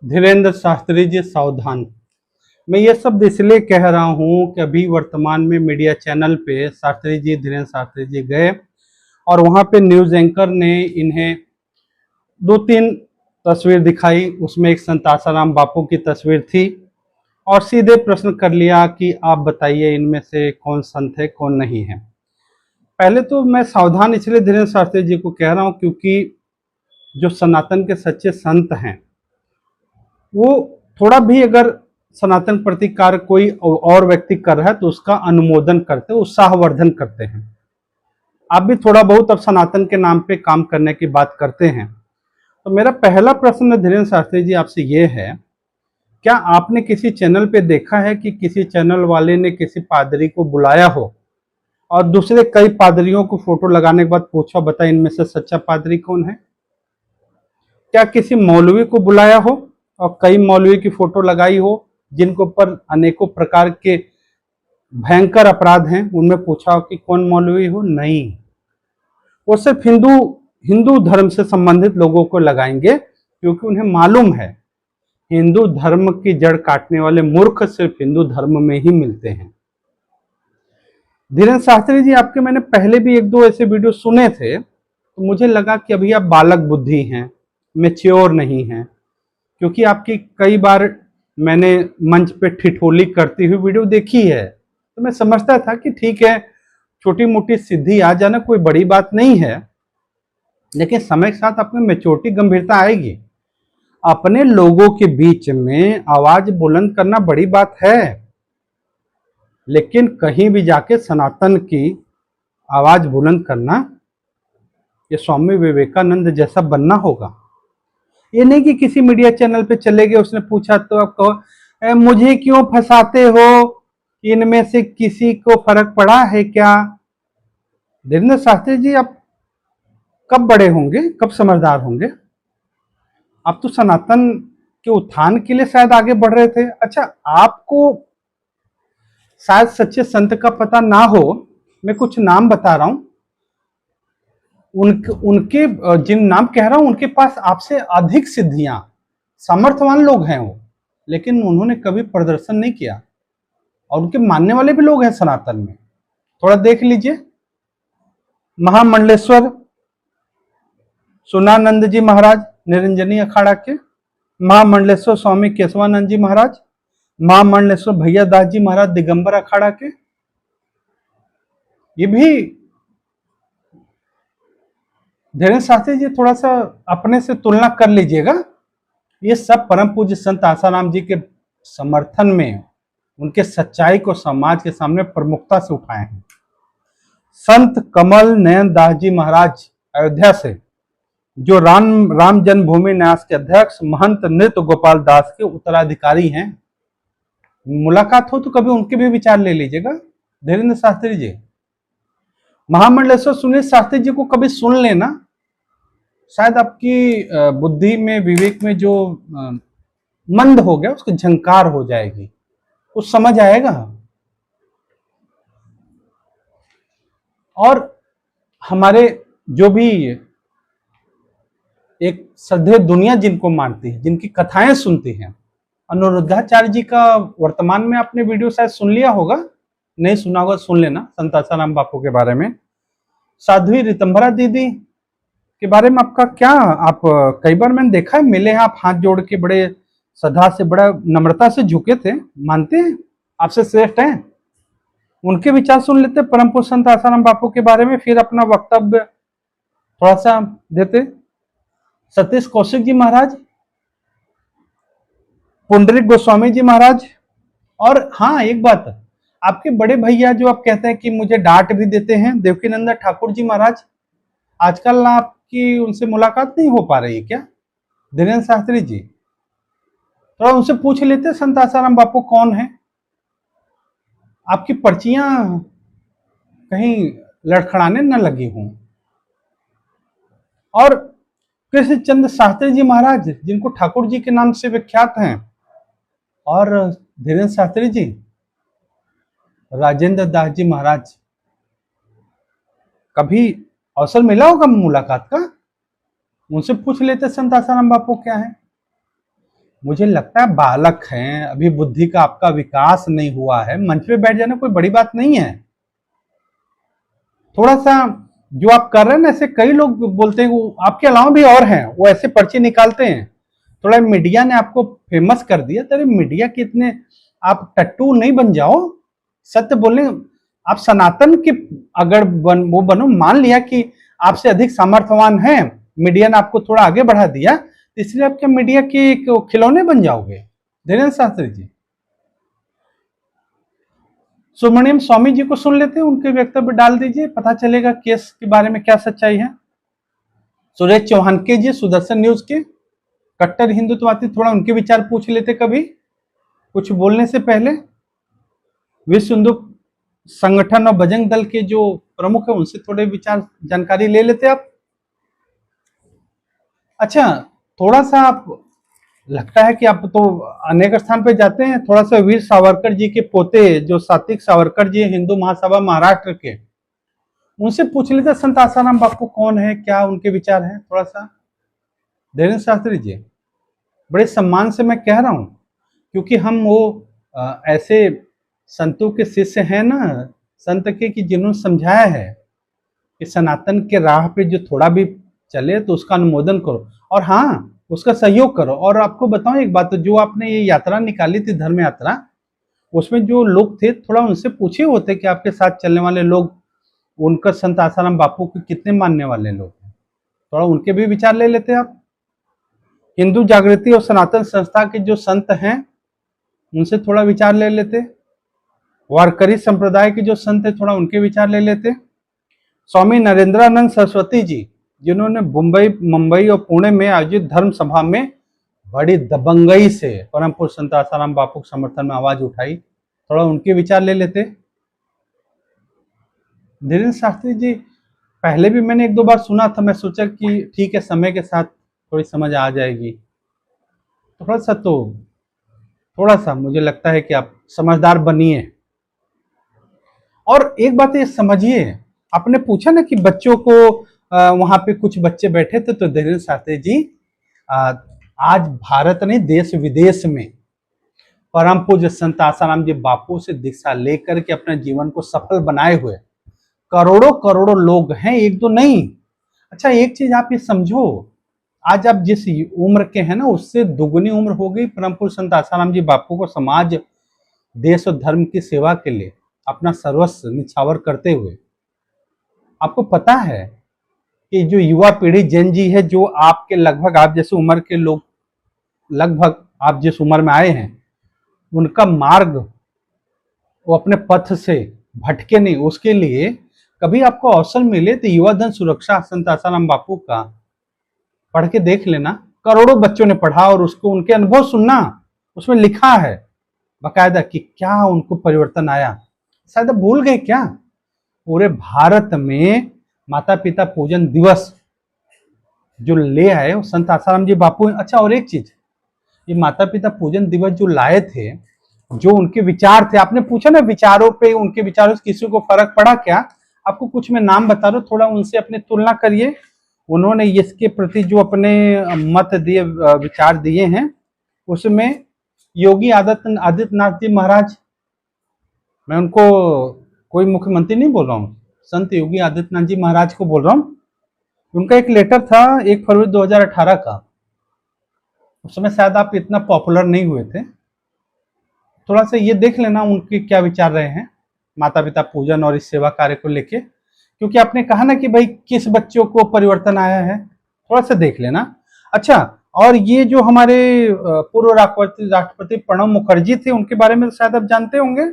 धीरेन्द्र शास्त्री जी सावधान। मैं ये सब इसलिए कह रहा हूँ कि अभी वर्तमान में मीडिया चैनल पे शास्त्री जी धीरेन्द्र शास्त्री जी गए और वहाँ पे न्यूज़ एंकर ने इन्हें दो तीन तस्वीर दिखाई। उसमें एक संत आसाराम बापू की तस्वीर थी और सीधे प्रश्न कर लिया कि आप बताइए इनमें से कौन संत है कौन नहीं है। पहले तो मैं सावधान इसलिए धीरेन्द्र शास्त्री जी को कह रहा हूँ क्योंकि जो सनातन के सच्चे संत हैं वो थोड़ा भी अगर सनातन प्रति कार्य कोई और व्यक्ति कर रहा है तो उसका अनुमोदन करते, उत्साहवर्धन करते हैं। आप भी थोड़ा बहुत अब सनातन के नाम पे काम करने की बात करते हैं। तो मेरा पहला प्रश्न धीरेन्द्र शास्त्री जी आपसे ये है, क्या आपने किसी चैनल पे देखा है कि किसी चैनल वाले ने किसी पादरी को बुलाया हो और दूसरे कई पादरियों को फोटो लगाने के बाद पूछा बता इनमें से सच्चा पादरी कौन है? क्या किसी मौलवी को बुलाया हो और कई मौलवी की फोटो लगाई हो जिनके ऊपर अनेकों प्रकार के भयंकर अपराध हैं, उनमें पूछा हो कि कौन मौलवी हो? नहीं, वो सिर्फ हिंदू धर्म से संबंधित लोगों को लगाएंगे क्योंकि उन्हें मालूम है हिंदू धर्म की जड़ काटने वाले मूर्ख सिर्फ हिंदू धर्म में ही मिलते हैं। धीरेन्द्र शास्त्री जी, आपके मैंने पहले भी एक दो ऐसे वीडियो सुने थे तो मुझे लगा कि अभी आप बालक बुद्धि हैं, मैच्योर नहीं हैं, क्योंकि आपकी कई बार मैंने मंच पे ठिठोली करती हुई वीडियो देखी है तो मैं समझता था कि ठीक है, छोटी मोटी सिद्धि आ जाना कोई बड़ी बात नहीं है, लेकिन समय के साथ अपने मैच्योरिटी गंभीरता आएगी। अपने लोगों के बीच में आवाज बुलंद करना बड़ी बात है, लेकिन कहीं भी जाके सनातन की आवाज बुलंद करना ये स्वामी विवेकानंद जैसा बनना होगा। ये नहीं कि किसी मीडिया चैनल पे चले गए, उसने पूछा तो आप कहो मुझे क्यों फंसाते हो, इनमें से किसी को फर्क पड़ा है क्या? धीरेन्द्र शास्त्री जी, आप कब बड़े होंगे, कब समझदार होंगे? आप तो सनातन के उत्थान के लिए शायद आगे बढ़ रहे थे। अच्छा, आपको शायद सच्चे संत का पता ना हो, मैं कुछ नाम बता रहा हूं, उनके जिन नाम कह रहा हूं उनके पास आपसे अधिक सिद्धियां, सामर्थ्यवान लोग हैं वो, लेकिन उन्होंने कभी प्रदर्शन नहीं किया और उनके मानने वाले भी लोग हैं सनातन में। थोड़ा देख लीजिए, महामंडलेश्वर सुनानंद जी महाराज निरंजनी अखाड़ा के, महामंडलेश्वर स्वामी केशवानंद जी महाराज, महामंडलेश्वर भैया दास जी महाराज दिगंबर अखाड़ा के, ये भी धीरेन्द्र शास्त्री जी थोड़ा सा अपने से तुलना कर लीजिएगा। ये सब परम पूज्य संत आसाराम जी के समर्थन में उनके सच्चाई को समाज के सामने प्रमुखता से उठाए हैं। संत कमल नयन दास जी महाराज अयोध्या से, जो राम जन्मभूमि न्यास के अध्यक्ष महंत नृत्य गोपाल दास के उत्तराधिकारी हैं, मुलाकात हो तो कभी उनके भी विचार ले लीजिएगा धीरेन्द्र शास्त्री जी। महामंडलेश्वर सुनील शास्त्री जी को कभी सुन लेना, शायद आपकी बुद्धि में विवेक में जो मंद हो गया उसकी झंकार हो जाएगी, कुछ समझ आएगा। और हमारे जो भी एक श्रद्धेय दुनिया जिनको मानती है, जिनकी कथाएं सुनती हैं, अनुरुद्धाचार्य जी का वर्तमान में आपने वीडियो शायद सुन लिया होगा, नहीं सुना होगा सुन लेना, संत आसाराम बापू के बारे में। साध्वी रितंभरा दीदी के बारे में आपका क्या, आप कई बार मैंने देखा है मिले हैं, आप हाथ जोड़ के बड़े श्रद्धा से बड़ा नम्रता से झुके थे, मानते हैं आपसे श्रेष्ठ हैं। उनके विचार सुन लेते परम पूज्य संत आसाराम बापू के बारे में, फिर अपना वक्तव्य थोड़ा सा देते। सतीश कौशिक जी महाराज, पुंडरीक गोस्वामी जी महाराज, और हाँ एक बात, आपके बड़े भैया जो आप कहते हैं कि मुझे डांट भी देते हैं, देवकीनंदन ठाकुर जी महाराज, आजकल आपकी उनसे मुलाकात नहीं हो पा रही है क्या धीरेन्द्र शास्त्री जी? थोड़ा उनसे पूछ लेते संत आसाराम बापू कौन है, आपकी पर्चियां कहीं लड़खड़ाने न लगी हों। और कृष्ण चंद्र शास्त्री जी महाराज, जिनको ठाकुर जी के नाम से विख्यात हैं, और धीरेन्द्र शास्त्री जी, राजेंद्र दास जी महाराज, कभी अवसर मिला होगा मुलाकात का, उनसे पूछ लेते संत आसाराम बापू क्या है। मुझे लगता है बालक हैं, अभी बुद्धि का आपका विकास नहीं हुआ है, मंच पे बैठ जाना कोई बड़ी बात नहीं है। थोड़ा सा जो आप कर रहे हैं ना, ऐसे कई लोग बोलते हैं, वो आपके अलावा भी और हैं, वो ऐसे पर्चे निकालते हैं। थोड़ा मीडिया ने आपको फेमस कर दिया, तेरे मीडिया के इतने आप टट्टू नहीं बन जाओ, सत्य बोलने। आप सनातन के अगर वो बनो, मान लिया कि आपसे अधिक सामर्थ्यवान है, मीडिया ने आपको थोड़ा आगे बढ़ा दिया, तो इसलिए आप क्या मीडिया के खिलौने बन जाओगे? धीरेन्द्र शास्त्री जी, सुब्रमण्यम स्वामी जी को सुन लेते हैं, उनके वक्तव्य डाल दीजिए, पता चलेगा केस के बारे में क्या सच्चाई है। सुरेश चौहान के जी, सुदर्शन न्यूज के कट्टर हिंदुत्ववादी, थोड़ा उनके विचार पूछ लेते कभी कुछ बोलने से पहले। विश्व हिंदू संगठन और बजरंग दल के जो प्रमुख है, उनसे थोड़े विचार जानकारी ले लेते आप। अच्छा, थोड़ा सा आप, लगता है कि आप तो अनेक स्थान पे जाते हैं, थोड़ा सा वीर सावरकर जी के पोते जो सात्विक सावरकर जी, हिंदू महासभा महाराष्ट्र के, उनसे पूछ लेते संत आसाराम बापू कौन है, क्या उनके विचार हैं थोड़ा सा। धीरेन्द्र शास्त्री जी, बड़े सम्मान से मैं कह रहा हूं, क्योंकि हम वो ऐसे संतों के शिष्य हैं ना, संत के, कि जिन्होंने समझाया है कि सनातन के राह पे जो थोड़ा भी चले तो उसका अनुमोदन करो, और हाँ, उसका सहयोग करो। और आपको बताऊं एक बात, जो आपने ये यात्रा निकाली थी, धर्म यात्रा, उसमें जो लोग थे, थोड़ा उनसे पूछे होते कि आपके साथ चलने वाले लोग, उनका संत आसाराम बापू के कितने मानने वाले लोग हैं, थोड़ा उनके भी विचार ले लेते आप। हिंदू जागृति और सनातन संस्था के जो संत हैं, उनसे थोड़ा विचार ले लेते। वारकरी संप्रदाय के जो संत है, थोड़ा उनके विचार ले लेते। स्वामी नरेंद्रानंद सरस्वती जी, जिन्होंने मुंबई और पुणे में आयोजित धर्म सभा में बड़ी दबंगई से परम पुरुष संत आसाराम बापू के समर्थन में आवाज उठाई, थोड़ा उनके विचार ले लेते। धीरेन्द्र शास्त्री जी, पहले भी मैंने एक दो बार सुना था, मैं सोचा कि ठीक है, समय के साथ थोड़ी समझ आ जाएगी। थोड़ा सा मुझे लगता है कि आप समझदार बनिए। और एक बात ये समझिए, आपने पूछा ना कि बच्चों को वहां पे कुछ बच्चे बैठे थे, तो धीरेन्द्र शास्त्री जी, आज भारत ने देश विदेश में परम पूज्य संत आसाराम जी बापू से दीक्षा लेकर के अपने जीवन को सफल बनाए हुए करोड़ों करोड़ों लोग हैं, एक दो नहीं। अच्छा, एक चीज आप ये समझो, आज आप जिस उम्र के हैं ना, उससे दुगनी उम्र हो गई परम पूज्य संत आसाराम जी बापू को समाज, देश और धर्म की सेवा के लिए अपना सर्वस्व निछावर करते हुए। आपको पता है कि जो युवा पीढ़ी जेन जी है, जो आपके लगभग आप जैसे उम्र के लोग, लगभग आप जिस उम्र में आए हैं, उनका मार्ग, वो अपने पथ से भटके नहीं, उसके लिए कभी आपको अवसर मिले तो युवा धन सुरक्षा संत आसाराम बापू का पढ़ के देख लेना। करोड़ों बच्चों ने पढ़ा और उसको, उनके अनुभव सुनना, उसमें लिखा है बाकायदा कि क्या उनको परिवर्तन आया। शायद भूल गए क्या, पूरे भारत में माता पिता पूजन दिवस जो ले आए वो संत आसाराम जी बापू। अच्छा, और एक चीज, ये माता पिता पूजन दिवस जो लाए थे, जो उनके विचार थे, आपने पूछा ना विचारों पे, उनके विचारों से किसी को फर्क पड़ा क्या? आपको कुछ मैं नाम बता रहा हूं, थोड़ा उनसे अपनी तुलना करिए। उन्होंने इसके प्रति जो अपने मत दिए, विचार दिए हैं, उसमें योगी आदित्यनाथ जी महाराज, मैं उनको कोई मुख्यमंत्री नहीं बोल रहा हूँ, संत योगी आदित्यनाथ जी महाराज को बोल रहा हूँ। उनका एक लेटर था 1 फरवरी 2018 का, उस समय शायद आप इतना पॉपुलर नहीं हुए थे। थोड़ा सा ये देख लेना उनके क्या विचार रहे हैं माता पिता पूजन और इस सेवा कार्य को लेके, क्योंकि आपने कहा ना कि भाई किस बच्चों को परिवर्तन आया है, थोड़ा सा देख लेना। अच्छा, और ये जो हमारे पूर्व राष्ट्रपति प्रणब मुखर्जी थे, उनके बारे में शायद आप जानते होंगे।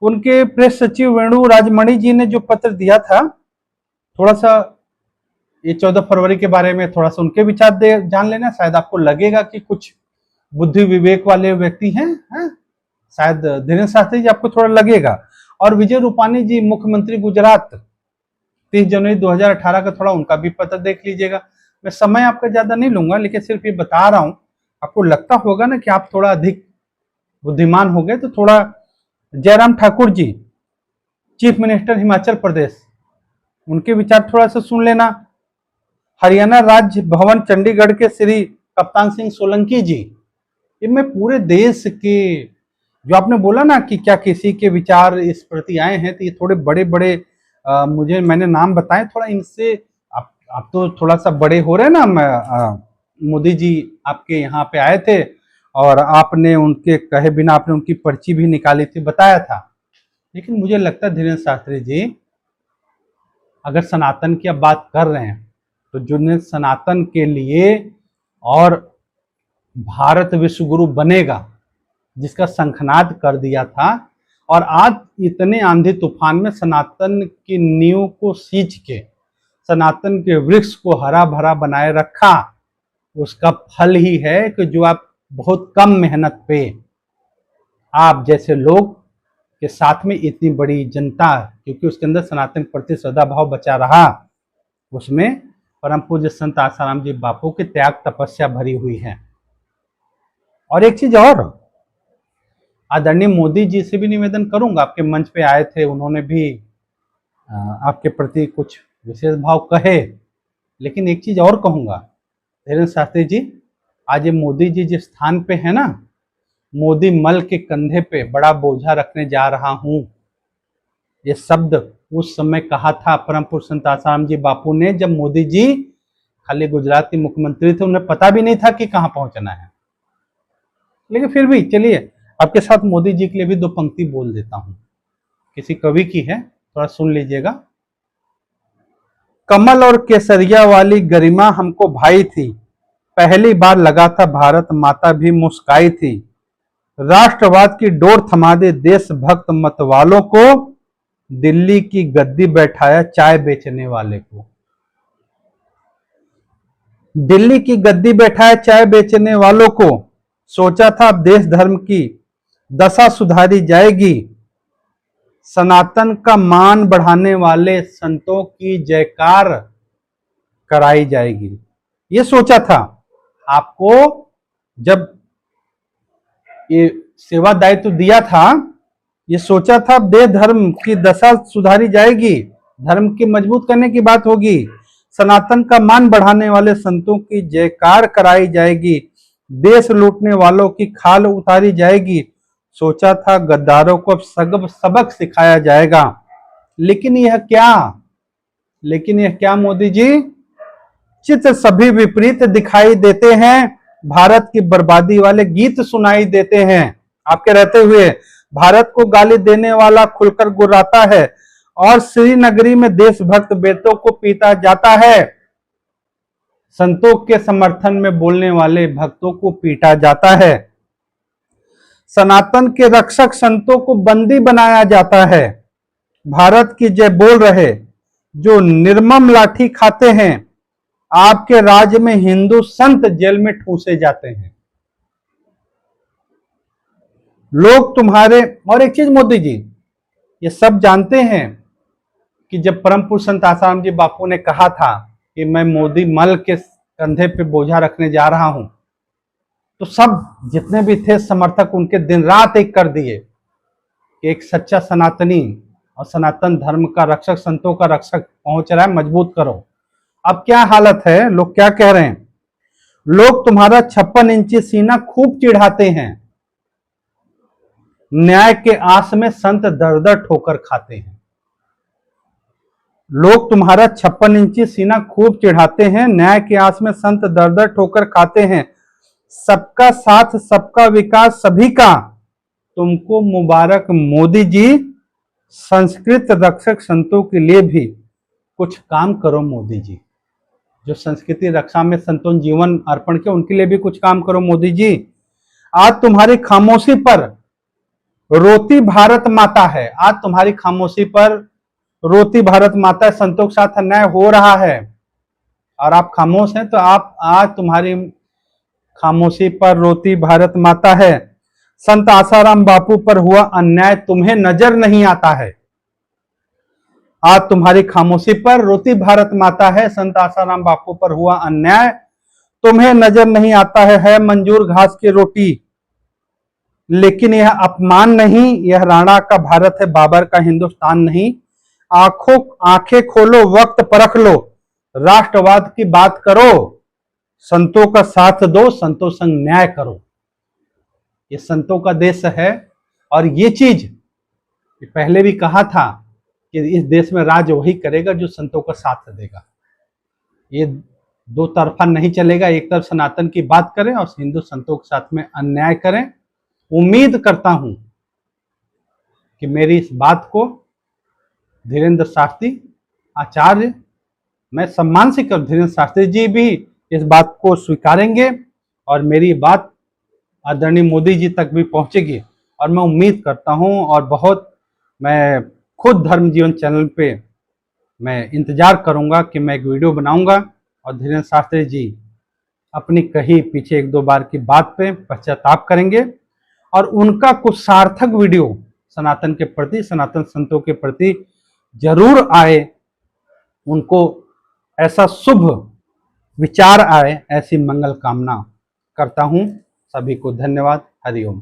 उनके प्रेस सचिव वेणु राजमणि जी ने जो पत्र दिया था, थोड़ा सा ये 14 फरवरी के बारे में थोड़ा सा उनके विचार जान लेना। शायद आपको लगेगा कि कुछ बुद्धि विवेक वाले व्यक्ति हैं, शायद धीरेन्द्र शास्त्री जी आपको थोड़ा लगेगा। और विजय रूपानी जी, मुख्यमंत्री गुजरात, 30 जनवरी 2018 का, थोड़ा उनका भी पत्र देख लीजिएगा। मैं समय आपका ज्यादा नहीं लूंगा, लेकिन सिर्फ ये बता रहा हूं, आपको लगता होगा ना कि आप थोड़ा अधिक बुद्धिमान हो गए, तो थोड़ा जयराम ठाकुर जी, चीफ मिनिस्टर हिमाचल प्रदेश, उनके विचार थोड़ा सा सुन लेना। हरियाणा राज्य भवन चंडीगढ़ के श्री कप्तान सिंह सोलंकी जी, ये मैं पूरे देश के, जो आपने बोला ना कि क्या किसी के विचार इस प्रति आए हैं, तो ये थोड़े बड़े बड़े मुझे, मैंने नाम बताए, थोड़ा इनसे आप तो थोड़ा सा बड़े हो रहे हैं ना। मोदी जी आपके यहाँ पे आए थे और आपने उनके कहे बिना आपने उनकी पर्ची भी निकाली थी, बताया था। लेकिन मुझे लगता है धीरेन्द्र शास्त्री जी, अगर सनातन की आप बात कर रहे हैं, तो जिन्हें सनातन के लिए और भारत विश्वगुरु बनेगा, जिसका शंखनाद कर दिया था, और आज इतने आंधी तूफान में सनातन की नींव को सींच के सनातन के वृक्ष को हरा भरा बनाए रखा, उसका फल ही है कि जो आप बहुत कम मेहनत पे आप जैसे लोग के साथ में इतनी बड़ी जनता, क्योंकि उसके अंदर सनातन के प्रति श्रद्धा भाव बचा रहा, उसमें परम पूज्य संत आसाराम जी बापू की त्याग तपस्या भरी हुई है। और एक चीज और, आदरणीय मोदी जी से भी निवेदन करूंगा, आपके मंच पे आए थे, उन्होंने भी आपके प्रति कुछ विशेष भाव कहे, लेकिन एक चीज और कहूंगा धीरेन्द्र शास्त्री जी, आज ये मोदी जी जिस स्थान पे है ना, मोदी मल के कंधे पे बड़ा बोझा रखने जा रहा हूं, ये शब्द उस समय कहा था परम पूज्य संत आसाराम जी बापू ने, जब मोदी जी खाली गुजरात के मुख्यमंत्री थे, उन्हें पता भी नहीं था कि कहां पहुंचना है। लेकिन फिर भी चलिए आपके साथ मोदी जी के लिए भी दो पंक्ति बोल देता हूं, किसी कवि की है, थोड़ा सुन लीजिएगा। कमल और केसरिया वाली गरिमा हमको भाई थी, पहली बार लगा था भारत माता भी मुस्काई थी, राष्ट्रवाद की डोर थमा दे देशभक्त मत वालों को, दिल्ली की गद्दी बैठाया चाय बेचने वाले को। दिल्ली की गद्दी बैठाया चाय बेचने वालों को, सोचा था अब देश धर्म की दशा सुधारी जाएगी, सनातन का मान बढ़ाने वाले संतों की जयकार कराई जाएगी। ये सोचा था आपको, जब ये सेवा दायित्व दिया था, ये सोचा था अब देश धर्म की दशा सुधारी जाएगी, धर्म की मजबूत करने की बात होगी, सनातन का मान बढ़ाने वाले संतों की जयकार कराई जाएगी, देश लूटने वालों की खाल उतारी जाएगी, सोचा था गद्दारों को अब सबक सिखाया जाएगा। लेकिन यह क्या मोदी जी, चित्र सभी विपरीत दिखाई देते हैं, भारत की बर्बादी वाले गीत सुनाई देते हैं। आपके रहते हुए भारत को गाली देने वाला खुलकर गुर्राता है, और श्रीनगरी में देशभक्त बेटों को पीटा जाता है, संतों के समर्थन में बोलने वाले भक्तों को पीटा जाता है, सनातन के रक्षक संतों को बंदी बनाया जाता है, भारत की जय बोल रहे जो निर्मम लाठी खाते हैं, आपके राज्य में हिंदू संत जेल में ठूसे जाते हैं। लोग तुम्हारे, और एक चीज मोदी जी, ये सब जानते हैं कि जब परम पूज्य संत आसाराम जी बापू ने कहा था कि मैं मोदी मल के कंधे पे बोझा रखने जा रहा हूं, तो सब जितने भी थे समर्थक उनके दिन रात एक कर दिए कि एक सच्चा सनातनी और सनातन धर्म का रक्षक, संतों का रक्षक पहुंच रहा है, मजबूत करो। अब क्या हालत है, लोग क्या कह रहे हैं, लोग तुम्हारा 56 इंची सीना खूब चिढ़ाते हैं, न्याय के आस में संत दर दर ठोकर खाते हैं। लोग तुम्हारा 56 इंची सीना खूब चिढ़ाते हैं, न्याय के आस में संत दर दर ठोकर खाते हैं, सबका साथ सबका विकास सभी का, तुमको मुबारक मोदी जी, संस्कृत रक्षक संतों के लिए भी कुछ काम करो मोदी जी, जो संस्कृति रक्षा में संतों ने जीवन अर्पण किया, उनके लिए भी कुछ काम करो मोदी जी। आज तुम्हारी खामोशी पर रोती भारत माता है, आज तुम्हारी खामोशी पर रोती भारत माता है, संतों के साथ अन्याय हो रहा है और आप खामोश हैं, तो आप आज तुम्हारी खामोशी पर रोती भारत माता है, संत आसाराम बापू पर हुआ अन्याय तुम्हें नजर नहीं आता है। आज तुम्हारी खामोशी पर रोती भारत माता है, संत आसाराम बापू पर हुआ अन्याय तुम्हें नजर नहीं आता है मंजूर घास की रोटी। लेकिन यह अपमान नहीं, यह राणा का भारत है, बाबर का हिंदुस्तान नहीं। आंखें खोलो, वक्त परख लो, राष्ट्रवाद की बात करो, संतों का साथ दो, संतों संग न्याय करो। ये संतों का देश है। और ये चीज पहले भी कहा था कि इस देश में राज वही करेगा जो संतों का साथ देगा। ये दो तरफा नहीं चलेगा, एक तरफ सनातन की बात करें और हिंदू संतों के साथ में अन्याय करें। उम्मीद करता हूं कि मेरी इस बात को धीरेन्द्र शास्त्री आचार्य, मैं सम्मान से कर, धीरेन्द्र शास्त्री जी भी इस बात को स्वीकारेंगे और मेरी बात आदरणीय मोदी जी तक भी पहुंचेगी। और मैं उम्मीद करता हूं और बहुत मैं खुद धर्म जीवन चैनल पे मैं इंतजार करूंगा कि मैं एक वीडियो बनाऊंगा और धीरेन्द्र शास्त्री जी अपनी कही पीछे एक दो बार की बात पे पश्चाताप करेंगे और उनका कुछ सार्थक वीडियो सनातन के प्रति, सनातन संतों के प्रति जरूर आए, उनको ऐसा शुभ विचार आए, ऐसी मंगल कामना करता हूं। सभी को धन्यवाद। हरिओम।